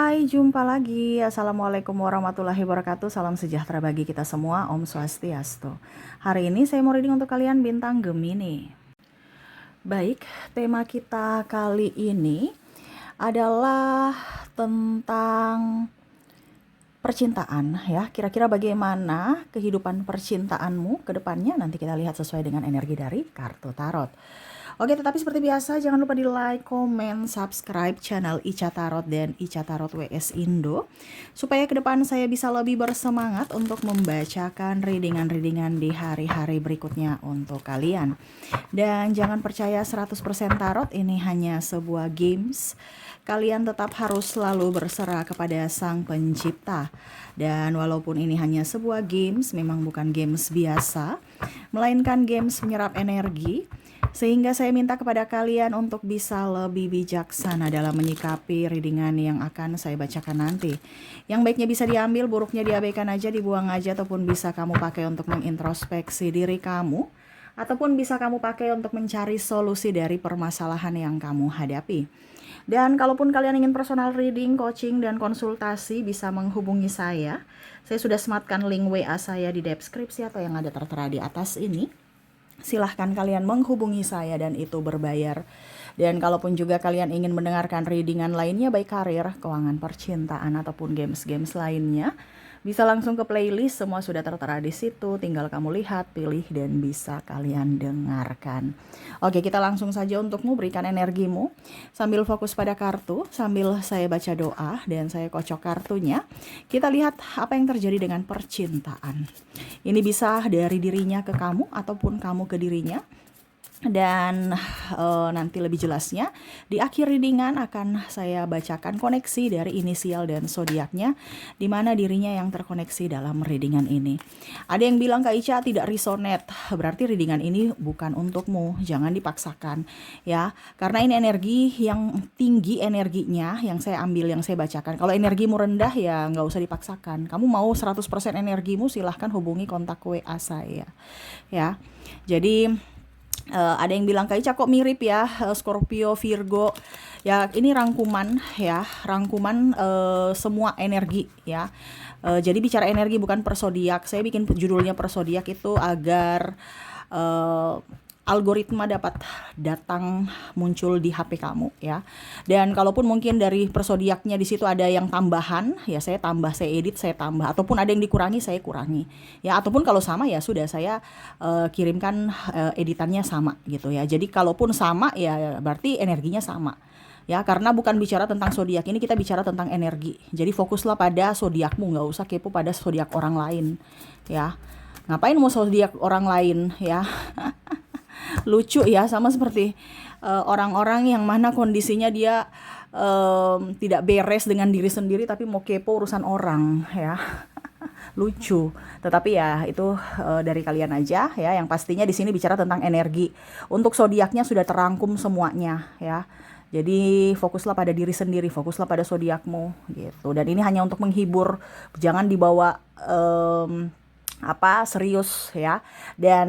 Hai, jumpa lagi. Assalamualaikum warahmatullahi wabarakatuh. Salam sejahtera bagi kita semua. Om Swastiastu. Hari ini saya mau reading untuk kalian bintang Gemini. Baik, tema kita kali ini adalah tentang percintaan ya. Kira-kira bagaimana kehidupan percintaanmu ke depannya? Nanti kita lihat sesuai dengan energi dari kartu tarot. Oke, tetapi seperti biasa jangan lupa di like, komen, subscribe channel Ica Tarot dan Ica Tarot WS Indo supaya ke depan saya bisa lebih bersemangat untuk membacakan readingan-readingan di hari-hari berikutnya untuk kalian. Dan jangan percaya 100% tarot, ini hanya sebuah games. Kalian tetap harus selalu berserah kepada Sang Pencipta. Dan walaupun ini hanya sebuah games, memang bukan games biasa, melainkan games menyerap energi. Sehingga saya minta kepada kalian untuk bisa lebih bijaksana dalam menyikapi readingan yang akan saya bacakan nanti. Yang baiknya bisa diambil, buruknya diabaikan aja, dibuang aja, ataupun bisa kamu pakai untuk mengintrospeksi diri kamu, ataupun bisa kamu pakai untuk mencari solusi dari permasalahan yang kamu hadapi. Dan kalaupun kalian ingin personal reading, coaching, dan konsultasi, bisa menghubungi saya. Saya sudah sematkan link WA saya di deskripsi atau yang ada tertera di atas ini. Silahkan kalian menghubungi saya dan itu berbayar. Dan kalaupun juga kalian ingin mendengarkan readingan lainnya, baik karir, keuangan, percintaan, ataupun games-games lainnya, bisa langsung ke playlist, semua sudah tertera di situ. Tinggal kamu lihat, pilih, dan bisa kalian dengarkan. Oke, kita langsung saja untukmu, berikan energimu sambil fokus pada kartu, sambil saya baca doa dan saya kocok kartunya. Kita lihat apa yang terjadi dengan percintaan. Ini bisa dari dirinya ke kamu ataupun kamu ke dirinya. Dan nanti lebih jelasnya di akhir readingan akan saya bacakan koneksi dari inisial dan zodiaknya, di mana dirinya yang terkoneksi dalam readingan ini. Ada yang bilang Kak Ica tidak resonate, berarti readingan ini bukan untukmu, jangan dipaksakan ya, karena ini energi yang tinggi energinya yang saya ambil, yang saya bacakan. Kalau energimu rendah ya nggak usah dipaksakan. Kamu mau 100% energimu, silahkan hubungi kontak WA saya ya. Jadi ada yang bilang Kak Ica kok mirip ya, Scorpio, Virgo. Ya ini rangkuman ya, rangkuman semua energi ya. Jadi bicara energi bukan per zodiak. Saya bikin judulnya per zodiak itu agar algoritma dapat datang muncul di HP kamu ya. Dan kalaupun mungkin dari persodiaknya di situ ada yang tambahan, ya saya tambah, saya edit, saya tambah, ataupun ada yang dikurangi, saya kurangi. Ya, ataupun kalau sama ya sudah saya kirimkan editannya sama gitu ya. Jadi kalaupun sama ya berarti energinya sama. Ya, karena bukan bicara tentang zodiak, ini kita bicara tentang energi. Jadi fokuslah pada zodiakmu, nggak usah kepo pada zodiak orang lain ya. Ngapain mau zodiak orang lain ya? Lucu ya, sama seperti orang-orang yang mana kondisinya dia tidak beres dengan diri sendiri tapi mau kepo urusan orang ya. Lucu, tetapi ya itu dari kalian aja ya. Yang pastinya di sini bicara tentang energi. Untuk zodiaknya sudah terangkum semuanya ya. Jadi fokuslah pada diri sendiri, fokuslah pada zodiakmu gitu. Dan ini hanya untuk menghibur, jangan dibawa serius ya. Dan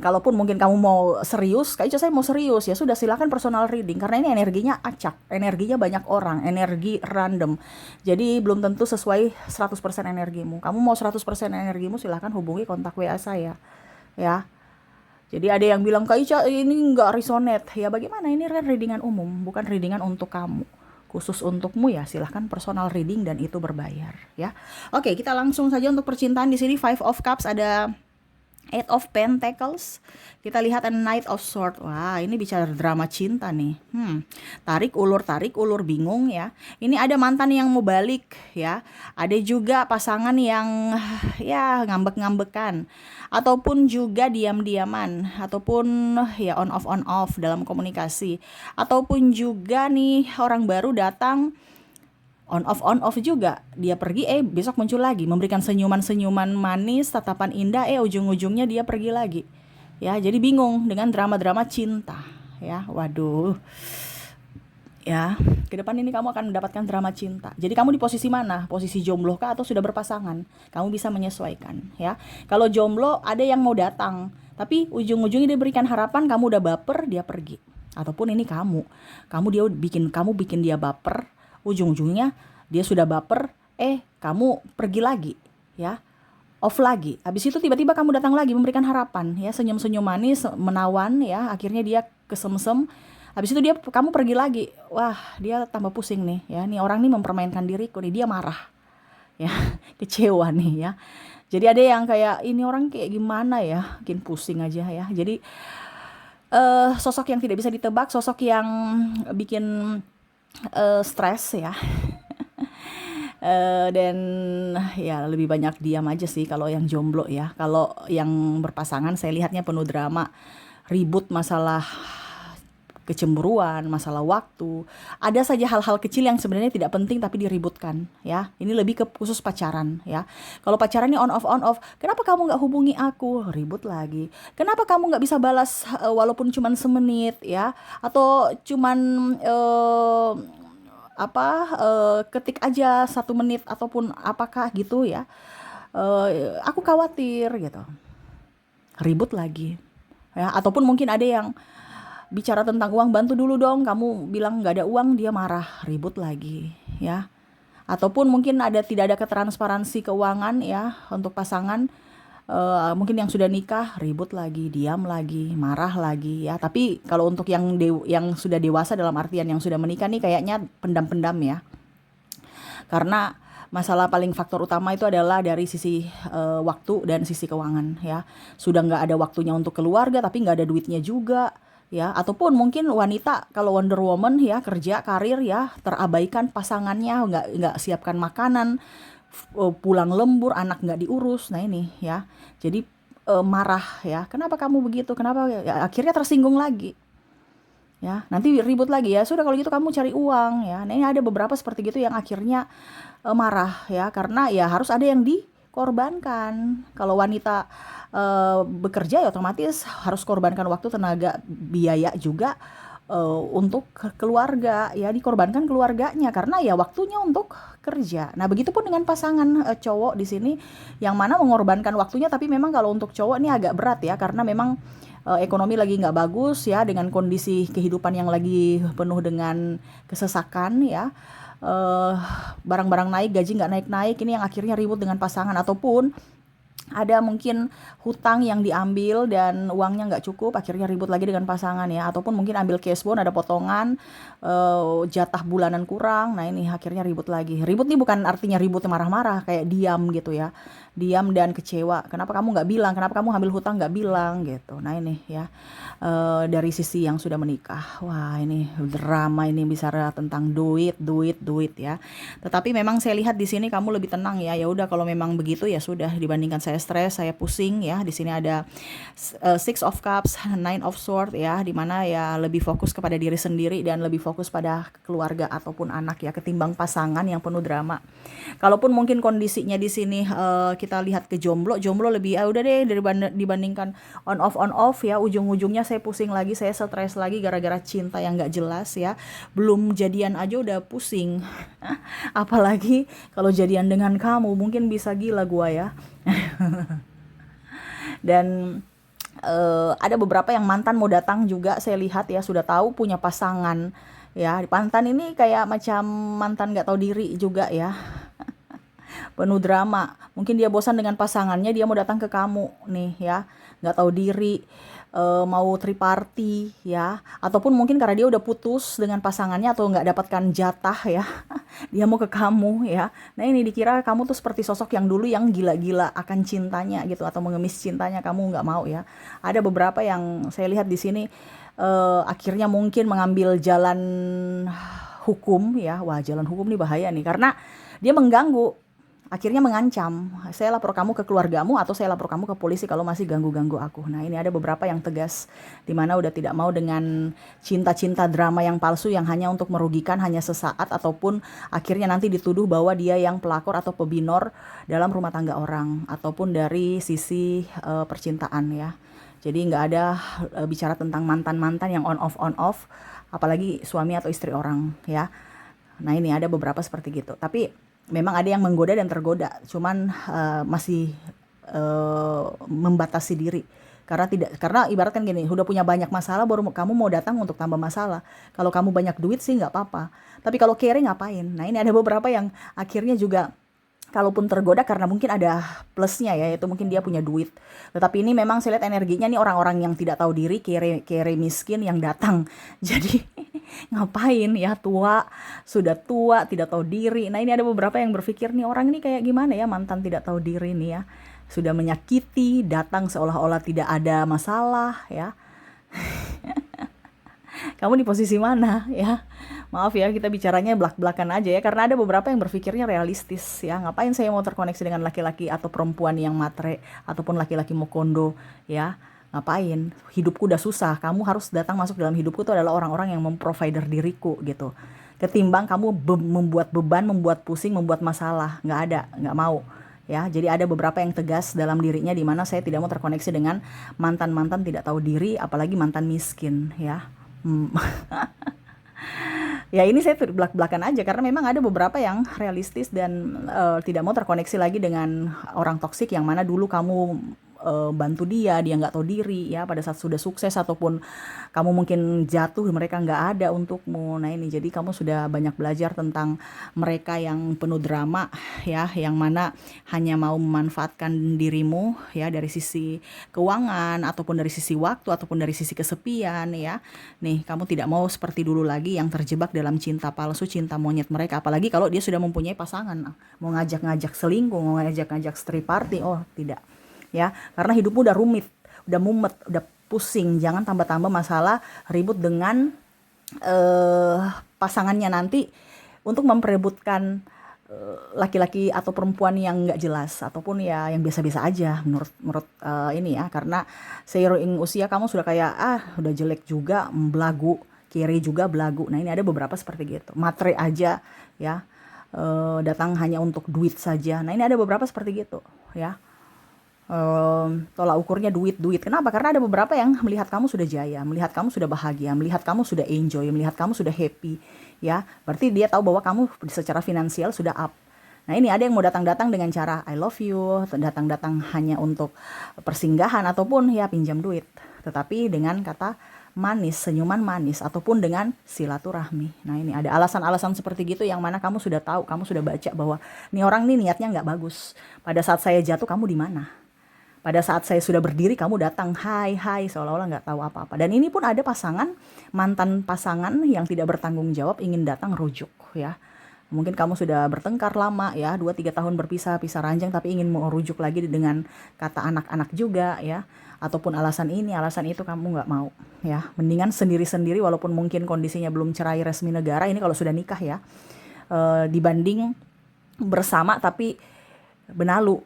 kalaupun mungkin kamu mau serius, Kak Ica saya mau serius, ya sudah silakan personal reading, karena ini energinya acak, energinya banyak orang, energi random. Jadi belum tentu sesuai 100% energimu. Kamu mau 100% energimu, silakan hubungi kontak WA saya ya. Jadi ada yang bilang Kak Ica ini nggak resonate. Ya bagaimana, ini readingan umum, bukan readingan untuk kamu. Khusus untukmu ya, silahkan personal reading dan itu berbayar ya. Oke, kita langsung saja untuk percintaan. Di sini Five of Cups, ada Eight of Pentacles. Kita lihat ada Knight of Swords. Wah, ini bicara drama cinta nih. Tarik ulur bingung ya. Ini ada mantan yang mau balik ya. Ada juga pasangan yang ya ngambek-ngambekan, ataupun juga diam-diaman, ataupun ya on off dalam komunikasi, ataupun juga nih orang baru datang, on off juga, dia pergi besok muncul lagi, memberikan senyuman manis, tatapan indah, ujung-ujungnya dia pergi lagi ya. Jadi bingung dengan drama-drama cinta ya. Waduh ya, ke depan ini kamu akan mendapatkan drama cinta. Jadi kamu di posisi mana? Posisi jomblo kah atau sudah berpasangan? Kamu bisa menyesuaikan ya. Kalau jomblo ada yang mau datang, tapi ujung-ujungnya dia berikan harapan, kamu udah baper, dia pergi. Ataupun ini kamu dia bikin dia baper, ujung-ujungnya Dia sudah baper, kamu pergi lagi, ya, off lagi. Habis itu tiba-tiba kamu datang lagi memberikan harapan, ya, senyum-senyum manis, menawan, ya. Akhirnya dia kesemsem. Habis itu kamu pergi lagi. Wah, dia tambah pusing nih, ya. Nih orang nih mempermainkan diriku nih, dia marah, ya, kecewa nih, ya. Jadi ada yang kayak ini orang kayak gimana ya, bikin pusing aja ya. Jadi sosok yang tidak bisa ditebak, sosok yang bikin stres ya. Dan ya lebih banyak diam aja sih kalau yang jomblo ya. Kalau yang berpasangan saya lihatnya penuh drama, ribut masalah kecemburuan, masalah waktu. Ada saja hal-hal kecil yang sebenarnya tidak penting tapi diributkan ya. Ini lebih ke khusus pacaran ya. Kalau pacaran ini on off, kenapa kamu nggak hubungi aku? Ribut lagi. Kenapa kamu nggak bisa balas walaupun cuman semenit ya? Atau cuman ketik aja 1 menit ataupun apakah gitu ya. Aku khawatir gitu. Ribut lagi ya. Ataupun mungkin ada yang bicara tentang uang, bantu dulu dong, kamu bilang nggak ada uang, dia marah, ribut lagi ya. Ataupun mungkin tidak ada ketransparansi keuangan ya untuk pasangan, mungkin yang sudah nikah ribut lagi, diam lagi, marah lagi ya. Tapi kalau untuk yang sudah dewasa, dalam artian yang sudah menikah nih, kayaknya pendam-pendam ya. Karena masalah paling faktor utama itu adalah dari sisi waktu dan sisi keuangan ya. Sudah nggak ada waktunya untuk keluarga, tapi nggak ada duitnya juga ya. Ataupun mungkin wanita kalau Wonder Woman ya, kerja karir ya, terabaikan pasangannya, nggak siapkan makanan, pulang lembur, anak nggak diurus. Nah ini ya, jadi marah ya, kenapa kamu begitu, kenapa ya, akhirnya tersinggung lagi ya, nanti ribut lagi ya. Sudah kalau gitu kamu cari uang ya. Nah ini ada beberapa seperti gitu yang akhirnya marah ya, karena ya harus ada yang dikorbankan. Kalau wanita bekerja ya otomatis harus korbankan waktu, tenaga, biaya juga untuk keluarga ya, dikorbankan keluarganya karena ya waktunya untuk kerja. Nah begitupun dengan pasangan cowok di sini, yang mana mengorbankan waktunya, tapi memang kalau untuk cowok ini agak berat ya, karena memang ekonomi lagi nggak bagus ya, dengan kondisi kehidupan yang lagi penuh dengan kesesakan ya. Barang-barang naik, gaji nggak naik-naik, ini yang akhirnya ribut dengan pasangan. Ataupun ada mungkin hutang yang diambil dan uangnya nggak cukup, akhirnya ribut lagi dengan pasangan ya. Ataupun mungkin ambil cash bond, ada potongan, jatah bulanan kurang, nah ini akhirnya ribut lagi. Ribut nih bukan artinya ribut marah-marah, kayak diam gitu ya, diam dan kecewa. Kenapa kamu nggak bilang, kenapa kamu ambil hutang nggak bilang gitu. Nah ini ya, dari sisi yang sudah menikah, wah ini drama, ini bicara tentang duit ya. Tetapi memang saya lihat di sini kamu lebih tenang ya. Ya udah, kalau memang begitu ya sudah, dibandingkan saya stres, saya pusing ya. Di sini ada Six of Cups, Nine of Swords ya, dimana ya lebih fokus kepada diri sendiri dan lebih fokus pada keluarga ataupun anak ya, ketimbang pasangan yang penuh drama. Kalaupun mungkin kondisinya di sini kita lihat ke jomblo lebih udah deh, dibandingkan on off ya, ujung-ujungnya saya pusing lagi, saya stres lagi gara-gara cinta yang nggak jelas ya. Belum jadian aja udah pusing, apalagi kalau jadian dengan kamu, mungkin bisa gila gua ya. Dan ada beberapa yang mantan mau datang juga, saya lihat ya, sudah tahu punya pasangan ya. Mantan ini kayak macam mantan nggak tahu diri juga ya, penuh drama. Mungkin dia bosan dengan pasangannya, dia mau datang ke kamu nih ya, nggak tahu diri, mau triparty ya. Ataupun mungkin karena dia udah putus dengan pasangannya atau nggak dapatkan jatah ya, dia mau ke kamu ya. Nah ini dikira kamu tuh seperti sosok yang dulu yang gila-gila akan cintanya gitu, atau mengemis cintanya, kamu nggak mau ya. Ada beberapa yang saya lihat di sini akhirnya mungkin mengambil jalan hukum ya. Wah, jalan hukum nih bahaya nih, karena dia mengganggu, akhirnya mengancam, saya lapor kamu ke keluargamu atau saya lapor kamu ke polisi kalau masih ganggu-ganggu aku. Nah ini ada beberapa yang tegas, dimana udah tidak mau dengan cinta-cinta drama yang palsu, yang hanya untuk merugikan, hanya sesaat, ataupun akhirnya nanti dituduh bahwa dia yang pelakor atau pebinor dalam rumah tangga orang, ataupun dari sisi percintaan ya. Jadi nggak ada bicara tentang mantan-mantan yang on off, apalagi suami atau istri orang ya. Nah ini ada beberapa seperti gitu, tapi memang ada yang menggoda dan tergoda, cuman masih membatasi diri Karena ibaratkan gini, udah punya banyak masalah baru kamu mau datang untuk tambah masalah. Kalau kamu banyak duit sih nggak apa-apa. Tapi kalau caring ngapain? Nah, ini ada beberapa yang akhirnya juga kalaupun tergoda karena mungkin ada plusnya ya, yaitu mungkin dia punya duit. Tetapi ini memang saya lihat energinya nih orang-orang yang tidak tahu diri, kere miskin yang datang. Jadi ngapain ya, sudah tua, tidak tahu diri. Nah, ini ada beberapa yang berpikir nih orang ini kayak gimana ya, mantan tidak tahu diri nih ya. Sudah menyakiti, datang seolah-olah tidak ada masalah ya. Kamu di posisi mana ya? Maaf ya, kita bicaranya belak-belakan aja ya, karena ada beberapa yang berpikirnya realistis ya. Ngapain saya mau terkoneksi dengan laki-laki atau perempuan yang matre, ataupun laki-laki mokondo ya. Ngapain? Hidupku udah susah, kamu harus datang masuk dalam hidupku itu adalah orang-orang yang memprovider diriku gitu. Ketimbang kamu membuat beban, membuat pusing, membuat masalah. Nggak ada, nggak mau. Ya, jadi ada beberapa yang tegas dalam dirinya di mana saya tidak mau terkoneksi dengan mantan-mantan tidak tahu diri, apalagi mantan miskin ya. Ya ini saya belak-belakan aja karena memang ada beberapa yang realistis dan tidak mau terkoneksi lagi dengan orang toksik yang mana dulu kamu bantu dia nggak tahu diri ya, pada saat sudah sukses ataupun kamu mungkin jatuh mereka nggak ada untukmu. Nah ini jadi kamu sudah banyak belajar tentang mereka yang penuh drama ya, yang mana hanya mau memanfaatkan dirimu ya, dari sisi keuangan ataupun dari sisi waktu ataupun dari sisi kesepian ya. Nih kamu tidak mau seperti dulu lagi yang terjebak dalam cinta palsu, cinta monyet mereka, apalagi kalau dia sudah mempunyai pasangan, mau ngajak-ngajak selingkuh, mau ngajak-ngajak street party, oh tidak ya, karena hidupmu udah rumit, udah mumet, udah pusing. Jangan tambah-tambah masalah, ribut dengan pasangannya nanti untuk memperebutkan laki-laki atau perempuan yang nggak jelas ataupun ya yang biasa-biasa aja menurut ini ya, karena seiring usia kamu sudah kayak udah jelek juga, belagu, kiri juga belagu. Nah ini ada beberapa seperti gitu, matre aja ya, datang hanya untuk duit saja. Nah ini ada beberapa seperti gitu ya. Tolak ukurnya duit. Kenapa? Karena ada beberapa yang melihat kamu sudah jaya, melihat kamu sudah bahagia, melihat kamu sudah enjoy, melihat kamu sudah happy, ya. Berarti dia tahu bahwa kamu secara finansial sudah up. Nah ini ada yang mau datang-datang dengan cara I love you, datang-datang hanya untuk persinggahan ataupun ya pinjam duit. Tetapi dengan kata manis, senyuman manis, ataupun dengan silaturahmi. Nah ini ada alasan-alasan seperti gitu yang mana kamu sudah tahu, kamu sudah baca bahwa nih orang nih niatnya nggak bagus. Pada saat saya jatuh kamu di mana? Pada saat saya sudah berdiri kamu datang hai seolah-olah nggak tahu apa-apa. Dan ini pun ada mantan pasangan yang tidak bertanggung jawab ingin datang rujuk ya. Mungkin kamu sudah bertengkar lama ya, 2-3 tahun pisah ranjang, tapi ingin mau rujuk lagi dengan kata anak-anak juga ya. Ataupun alasan ini, alasan itu kamu nggak mau ya. Mendingan sendiri-sendiri walaupun mungkin kondisinya belum cerai resmi negara, ini kalau sudah nikah ya. Dibanding bersama tapi benalu,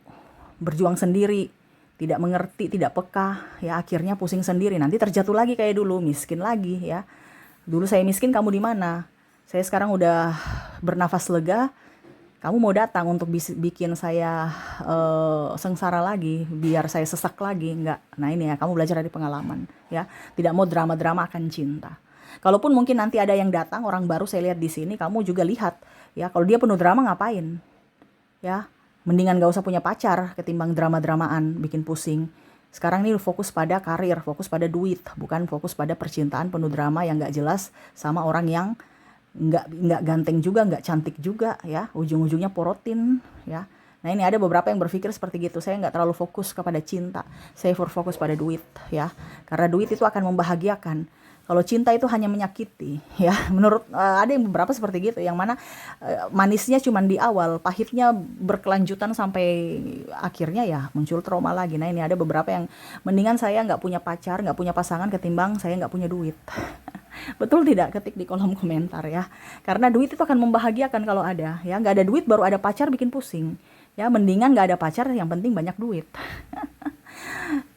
berjuang sendiri, tidak mengerti, tidak peka, ya akhirnya pusing sendiri. Nanti terjatuh lagi kayak dulu, miskin lagi ya. Dulu saya miskin, kamu di mana? Saya sekarang udah bernafas lega, kamu mau datang untuk bikin saya sengsara lagi, biar saya sesak lagi, enggak. Nah ini ya, kamu belajar dari pengalaman ya. Tidak mau drama-drama akan cinta. Kalaupun mungkin nanti ada yang datang, orang baru saya lihat di sini, kamu juga lihat ya, kalau dia penuh drama ngapain? Ya, mendingan gak usah punya pacar ketimbang drama-dramaan bikin pusing. Sekarang ini fokus pada karir, fokus pada duit, bukan fokus pada percintaan penuh drama yang gak jelas sama orang yang nggak ganteng juga, nggak cantik juga ya, ujung-ujungnya porotin ya. Nah ini ada beberapa yang berpikir seperti gitu. Saya nggak terlalu fokus kepada cinta, saya fokus pada duit ya, karena duit itu akan membahagiakan. Kalau cinta itu hanya menyakiti ya. Menurut ada yang beberapa seperti gitu, yang mana manisnya cuma di awal, pahitnya berkelanjutan sampai akhirnya ya muncul trauma lagi. Nah ini ada beberapa yang mendingan saya nggak punya pacar, nggak punya pasangan ketimbang saya nggak punya duit. Betul tidak? Ketik di kolom komentar ya. Karena duit itu akan membahagiakan kalau ada ya. Nggak ada duit baru ada pacar bikin pusing ya. Mendingan nggak ada pacar, yang penting banyak duit.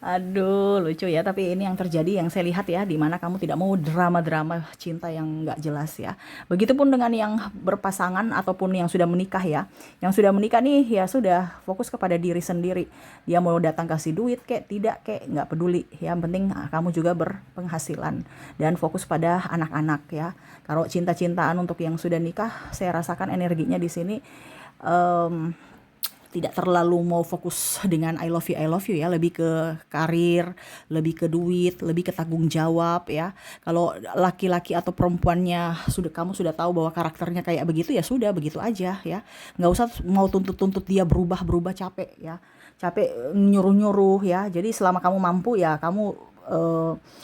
Aduh lucu ya, tapi ini yang terjadi, yang saya lihat ya, dimana kamu tidak mau drama-drama cinta yang nggak jelas ya. Begitupun dengan yang berpasangan ataupun yang sudah menikah ya. Yang sudah menikah nih ya sudah fokus kepada diri sendiri. Dia mau datang kasih duit kek tidak kek nggak peduli ya, yang penting kamu juga berpenghasilan dan fokus pada anak-anak ya. Kalau cinta-cintaan untuk yang sudah nikah, saya rasakan energinya di sini tidak terlalu mau fokus dengan I love you ya, lebih ke karir, lebih ke duit, lebih ke tanggung jawab ya. Kalau laki-laki atau perempuannya kamu sudah tahu bahwa karakternya kayak begitu, ya sudah begitu aja ya. Nggak usah mau tuntut-tuntut dia berubah-berubah, capek ya. Capek nyuruh-nyuruh ya. Jadi selama kamu mampu ya kamu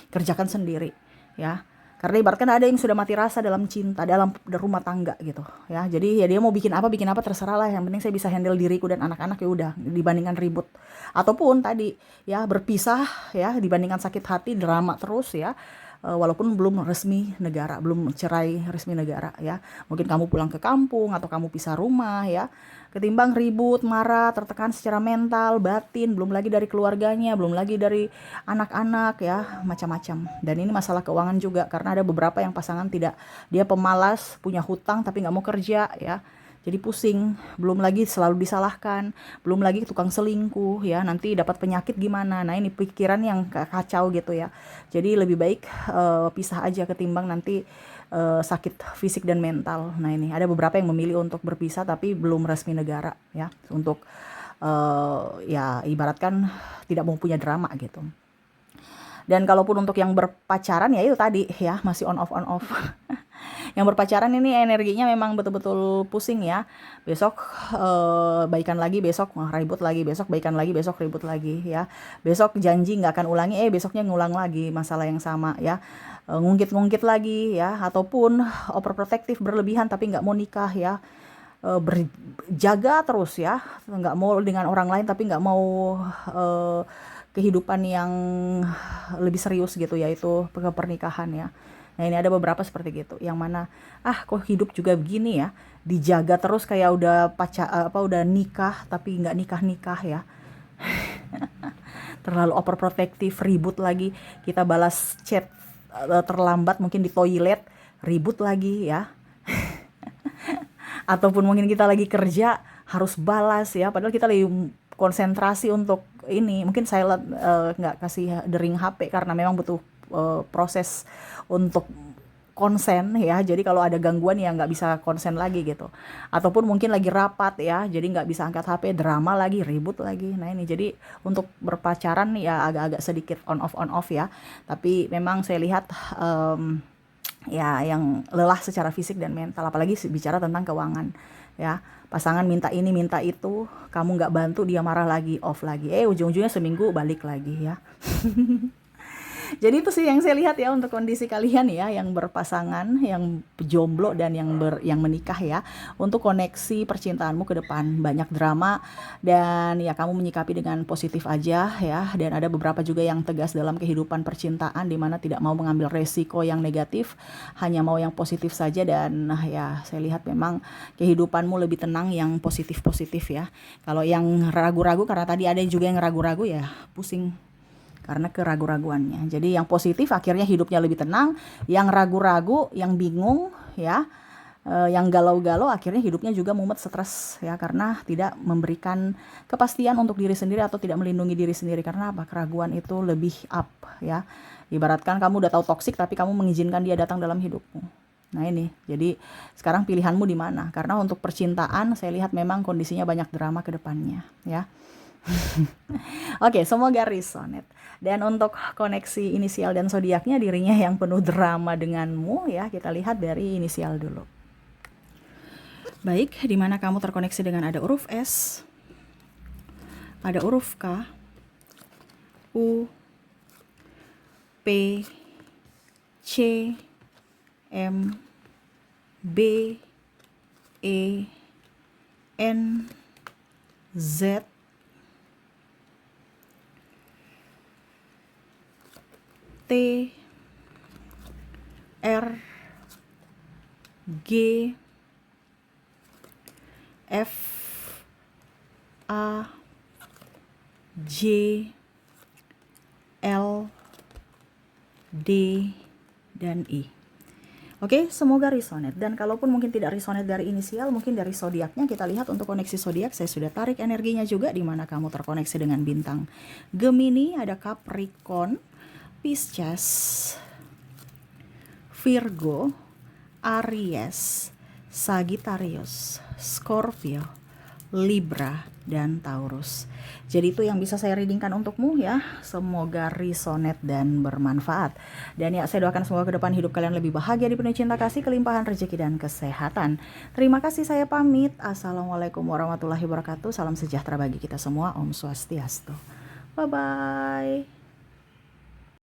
kerjakan sendiri ya. Karena ibaratkan ada yang sudah mati rasa dalam cinta, dalam rumah tangga gitu ya. Jadi ya dia mau bikin apa terserah lah. Yang penting saya bisa handle diriku dan anak-anak, ya udah, dibandingkan ribut. Ataupun tadi ya berpisah ya, dibandingkan sakit hati drama terus ya. Walaupun belum resmi negara, belum cerai resmi negara ya. Mungkin kamu pulang ke kampung atau kamu pisah rumah ya. Ketimbang ribut, marah, tertekan secara mental, batin, belum lagi dari keluarganya, belum lagi dari anak-anak ya, macam-macam. Dan ini masalah keuangan juga, karena ada beberapa yang pasangan tidak, dia pemalas, punya hutang tapi nggak mau kerja ya. Jadi pusing, belum lagi selalu disalahkan, belum lagi tukang selingkuh ya, nanti dapat penyakit gimana. Nah ini pikiran yang kacau gitu ya. Jadi lebih baik pisah aja ketimbang nanti sakit fisik dan mental. Nah ini ada beberapa yang memilih untuk berpisah tapi belum resmi negara ya, untuk ya ibaratkan tidak mau punya drama gitu. Dan kalaupun untuk yang berpacaran ya itu tadi ya, masih on off. Yang berpacaran ini energinya memang betul-betul pusing ya. Besok baikan lagi, besok ribut lagi, besok baikan lagi, besok ribut lagi ya. Besok janji nggak akan ulangi, besoknya ngulang lagi masalah yang sama ya. Ngungkit-ngungkit lagi ya, ataupun overprotective berlebihan tapi nggak mau nikah ya. Berjaga terus ya, nggak mau dengan orang lain tapi nggak mau kehidupan yang lebih serius gitu, yaitu pernikahan ya. Nah ini ada beberapa seperti gitu, yang mana kok hidup juga begini ya, dijaga terus kayak udah udah nikah tapi nggak nikah ya. Terlalu overprotective, ribut lagi, kita balas chat terlambat mungkin di toilet, ribut lagi ya. Ataupun mungkin kita lagi kerja harus balas ya, padahal kita lagi konsentrasi untuk ini, mungkin silent, nggak kasih dering HP karena memang butuh proses untuk konsen ya. Jadi kalau ada gangguan ya nggak bisa konsen lagi gitu. Ataupun mungkin lagi rapat ya, jadi nggak bisa angkat HP, drama lagi, ribut lagi. Nah ini jadi untuk berpacaran ya agak-agak sedikit on off ya. Tapi memang saya lihat ya yang lelah secara fisik dan mental, apalagi bicara tentang keuangan ya. Pasangan minta ini minta itu, kamu nggak bantu, dia marah lagi, off lagi, ujung-ujungnya seminggu balik lagi ya. Jadi itu sih yang saya lihat ya untuk kondisi kalian ya, yang berpasangan, yang jomblo dan yang menikah ya. Untuk koneksi percintaanmu ke depan banyak drama, dan ya kamu menyikapi dengan positif aja ya. Dan ada beberapa juga yang tegas dalam kehidupan percintaan, di mana tidak mau mengambil resiko yang negatif, hanya mau yang positif saja. Dan ya saya lihat memang kehidupanmu lebih tenang yang positif-positif ya. Kalau yang ragu-ragu, karena tadi ada juga yang ragu-ragu ya, pusing karena keragu-raguannya. Jadi yang positif akhirnya hidupnya lebih tenang, yang ragu-ragu, yang bingung ya, yang galau-galau akhirnya hidupnya juga mumet, stres ya, karena tidak memberikan kepastian untuk diri sendiri atau tidak melindungi diri sendiri. Karena apa? Keraguan itu lebih up ya. Ibaratkan kamu udah tahu toksik tapi kamu mengizinkan dia datang dalam hidupmu. Nah ini, jadi sekarang pilihanmu di mana? Karena untuk percintaan saya lihat memang kondisinya banyak drama ke depannya ya. Oke, semoga resonate. Dan untuk koneksi inisial dan zodiaknya, dirinya yang penuh drama denganmu ya. Kita lihat dari inisial dulu. Baik, di mana kamu terkoneksi dengan ada huruf S, ada huruf K, U, P, C, M, B, E, N, Z, T, R, G, F, A, J, L, D, dan I. Oke, semoga resonate. Dan kalaupun mungkin tidak resonate dari inisial, mungkin dari zodiaknya kita lihat. Untuk koneksi zodiak saya sudah tarik energinya juga, di mana kamu terkoneksi dengan bintang Gemini, ada Capricorn, Pisces, Virgo, Aries, Sagittarius, Scorpio, Libra, dan Taurus. Jadi itu yang bisa saya readingkan untukmu ya. Semoga resonate dan bermanfaat. Dan ya, saya doakan semoga ke depan hidup kalian lebih bahagia, dipenuhi cinta kasih, kelimpahan rezeki dan kesehatan. Terima kasih, saya pamit. Assalamualaikum warahmatullahi wabarakatuh. Salam sejahtera bagi kita semua. Om Swastiastu. Bye bye.